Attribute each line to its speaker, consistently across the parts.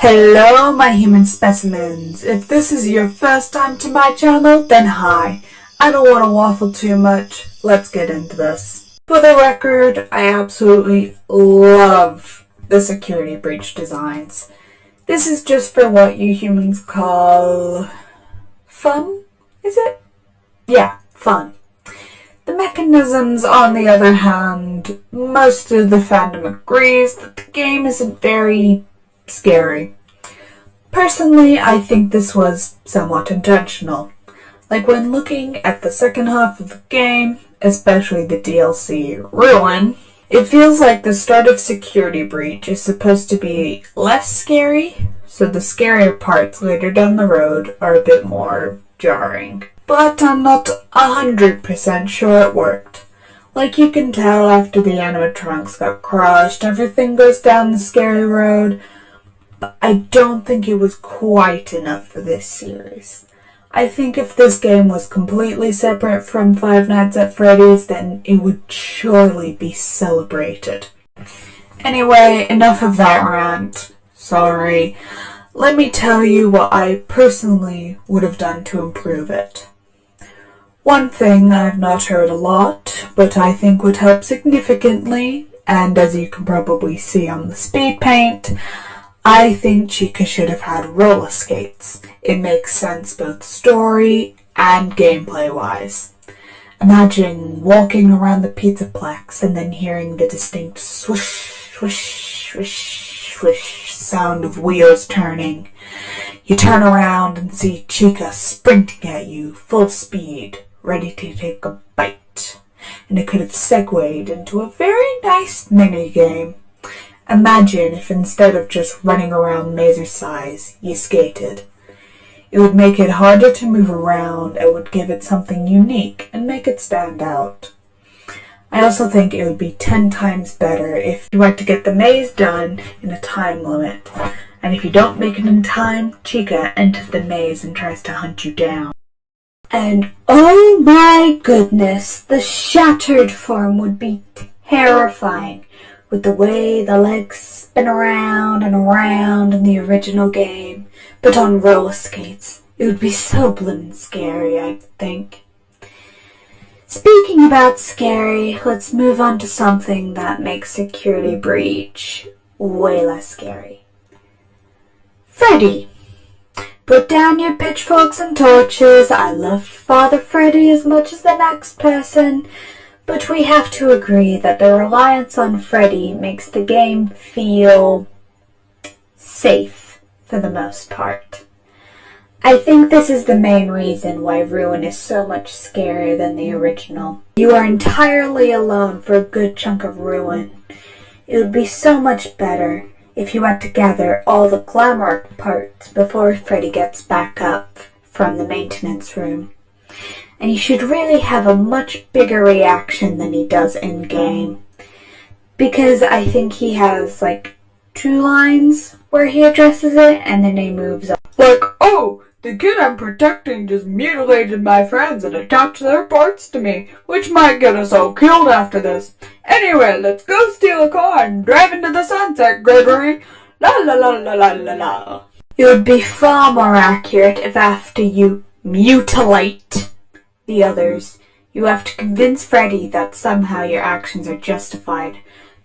Speaker 1: Hello my human specimens. If this is your first time to my channel, then hi. I don't want to waffle too much. Let's get into this. For the record, I absolutely love the security breach designs. This is just for what you humans call fun, is it? Yeah, fun. The mechanisms, on the other hand, most of the fandom agrees that the game isn't very scary. Personally, I think this was somewhat intentional. Like when looking at the second half of the game, especially the DLC Ruin, it feels like the start of Security Breach is supposed to be less scary, so the scarier parts later down the road are a bit more jarring. But I'm not 100% sure it worked. Like you can tell after the animatronics got crushed, everything goes down the scary road. But I don't think it was quite enough for this series. I think if this game was completely separate from Five Nights at Freddy's, then it would surely be celebrated. Anyway, enough of that rant. Sorry. Let me tell you what I personally would have done to improve it. One thing I've not heard a lot, but I think would help significantly, and as you can probably see on the speed paint, I think Chica should have had roller skates. It makes sense both story and gameplay-wise. Imagine walking around the Pizzaplex and then hearing the distinct swoosh, swoosh, swoosh, swoosh sound of wheels turning. You turn around and see Chica sprinting at you, full speed, ready to take a bite. And it could have segued into a very nice mini-game. Imagine if instead of just running around mazer size, you skated. It would make it harder to move around and would give it something unique and make it stand out. I also think it would be 10 times better if you had to get the maze done in a time limit. And if you don't make it in time, Chica enters the maze and tries to hunt you down. And oh my goodness, the shattered form would be terrifying. With the way the legs spin around and around in the original game, but on roller skates. It would be so bloomin' scary, I think. Speaking about scary, let's move on to something that makes Security Breach way less scary. Freddy. Put down your pitchforks and torches. I love Father Freddy as much as the next person. But we have to agree that the reliance on Freddy makes the game feel safe for the most part. I think this is the main reason why Ruin is so much scarier than the original. You are entirely alone for a good chunk of Ruin. It would be so much better if you had to gather all the glamour parts before Freddy gets back up from the maintenance room. And he should really have a much bigger reaction than he does in-game. Because I think he has, like, 2 lines where he addresses it, and then he moves on.
Speaker 2: Like, oh, the kid I'm protecting just mutilated my friends and attached their parts to me, which might get us all killed after this. Anyway, let's go steal a car and drive into the sunset, Gregory. La la la la la la la.
Speaker 1: It would be far more accurate if after you mutilate the others, you have to convince Freddy that somehow your actions are justified,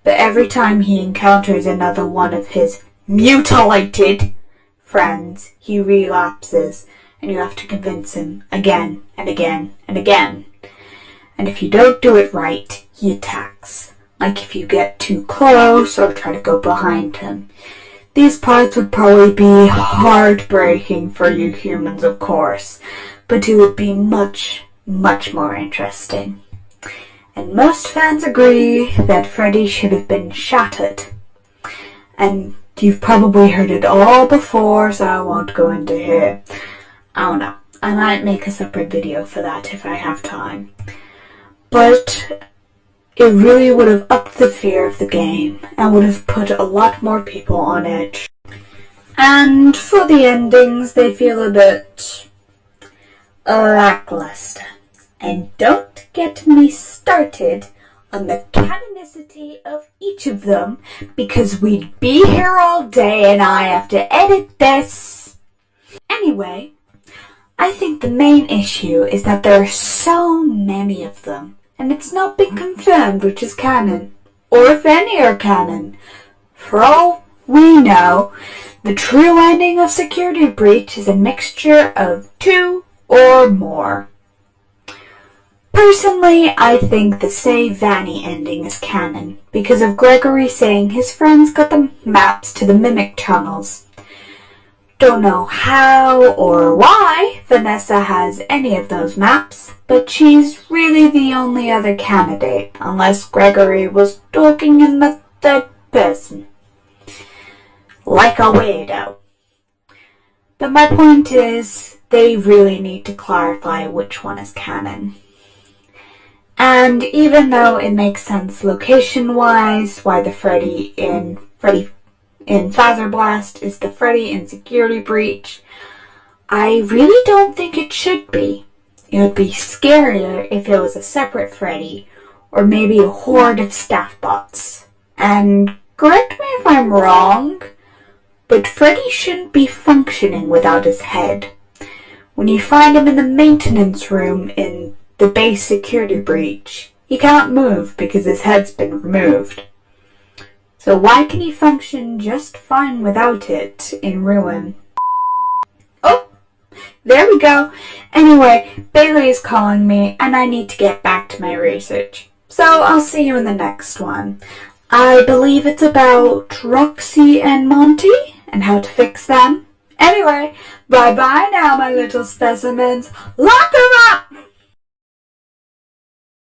Speaker 1: but every time he encounters another one of his mutilated friends, he relapses, and you have to convince him again and again and again. And if you don't do it right, he attacks, like if you get too close or try to go behind him. These parts would probably be heartbreaking for you humans, of course, but it would be much more interesting. And most fans agree that Freddy should have been shattered. And you've probably heard it all before, so I won't go into here. I don't know. I might make a separate video for that if I have time. But it really would have upped the fear of the game and would have put a lot more people on edge. And for the endings, they feel a bit lackluster. And don't get me started on the canonicity of each of them because we'd be here all day and I have to edit this. Anyway, I think the main issue is that there are so many of them and it's not been confirmed which is canon, or if any are canon. For all we know, the true ending of Security Breach is a mixture of 2 or more. Personally, I think the Say Vanny ending is canon because of Gregory saying his friends got the maps to the Mimic tunnels. Don't know how or why Vanessa has any of those maps, but she's really the only other candidate, unless Gregory was talking in the third person. Like a weirdo. But my point is, they really need to clarify which one is canon. And even though it makes sense location-wise, why the Freddy in Phaser Blast is the Freddy in Security Breach, I really don't think it should be. It would be scarier if it was a separate Freddy, or maybe a horde of staff bots. And correct me if I'm wrong, but Freddy shouldn't be functioning without his head. When you find him in the maintenance room in the base Security Breach, he can't move because his head's been removed. So why can he function just fine without it in Ruin? Oh, there we go. Anyway, Bailey is calling me and I need to get back to my research. So I'll see you in the next one. I believe it's about Roxy and Monty and how to fix them. Anyway, bye-bye now, my little specimens. Lock 'em up!